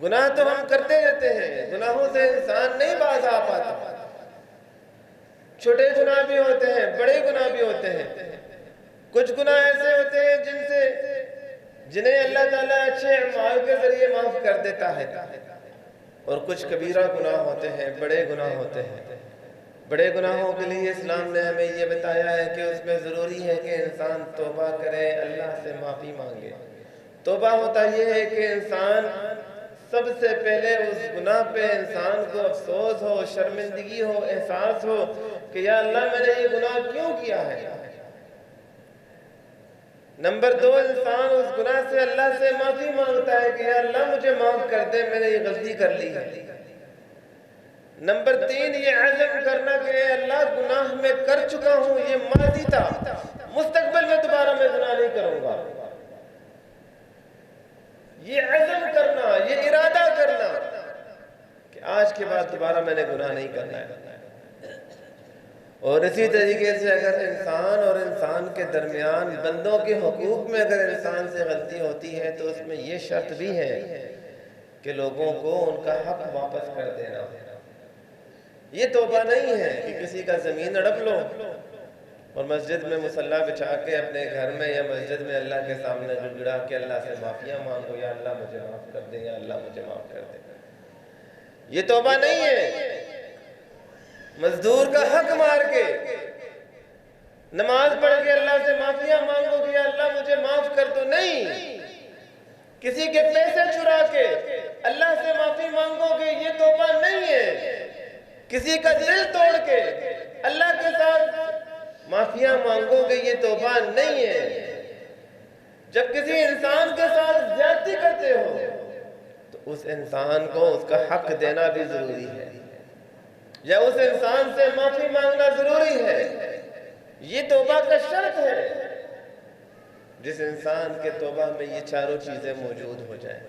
گناہ تو ہم کرتے رہتے ہیں، گناہوں سے انسان نہیں باز آ پاتا، چھوٹے گناہ بھی ہوتے ہیں، بڑے گناہ بھی ہوتے ہیں۔ کچھ گناہ ایسے ہوتے ہیں جنہیں اللہ تعالیٰ اچھے اعمال کے ذریعے معاف کر دیتا ہے، اور کچھ کبیرہ گناہ ہوتے ہیں، بڑے گناہ ہوتے ہیں۔ بڑے گناہوں کے لیے اسلام نے ہمیں یہ بتایا ہے کہ اس میں ضروری ہے کہ انسان توبہ کرے، اللہ سے معافی مانگے۔ توبہ ہوتا یہ ہے کہ انسان سب سے پہلے اس گناہ پہ انسان کو افسوس ہو، شرمندگی ہو، احساس ہو کہ یا اللہ میں نے یہ گناہ کیوں کیا ہے۔ نمبر 2، انسان اس گناہ سے اللہ سے معافی مانگتا ہے کہ یا اللہ مجھے معاف کر دے، میں نے یہ غلطی کر لی ہے۔ نمبر 3، یہ عزم کرنا کہ اے اللہ گناہ میں کر چکا ہوں، یہ ماضی تھا، مستقبل میں دوبارہ میں گناہ نہیں کروں گا۔ یہ عزم کرنا، یہ ارادہ کرنا کہ آج کے بعد دوبارہ میں نے گناہ نہیں کرنا ہے۔ اور اسی طریقے سے اگر انسان اور انسان کے درمیان بندوں کے حقوق میں اگر انسان سے غلطی ہوتی ہے تو اس میں یہ شرط بھی ہے کہ لوگوں کو ان کا حق واپس کر دینا۔ یہ توبہ نہیں ہے کہ کسی کا زمین ہڑپ لو اور مسجد میں مصلی بچھا کے اپنے گھر میں یا مسجد میں اللہ کے سامنے گڑگڑا کے اللہ سے معافیاں مانگو، یا اللہ مجھے معاف کر دے، یا اللہ مجھے معاف کر دے۔ یہ توبہ نہیں ہے۔ مزدور کا حق مار کے نماز پڑھ کے اللہ سے معافیاں مانگو کہ یا اللہ مجھے معاف کر دو، نہیں۔ کسی کے پیسے چرا کے اللہ سے معافی مانگو کہ یہ توبہ نہیں ہے۔ کسی کا دل توڑ کے اللہ کے ساتھ معافیاں مانگو کہ یہ توبہ نہیں ہے۔ جب کسی انسان کے ساتھ زیادتی کرتے ہو تو اس انسان کو اس کا حق دینا بھی ضروری ہے، یا اس انسان سے معافی مانگنا ضروری ہے۔ یہ توبہ کا شرط ہے، جس انسان کے توبہ میں یہ چاروں چیزیں موجود ہو جائیں۔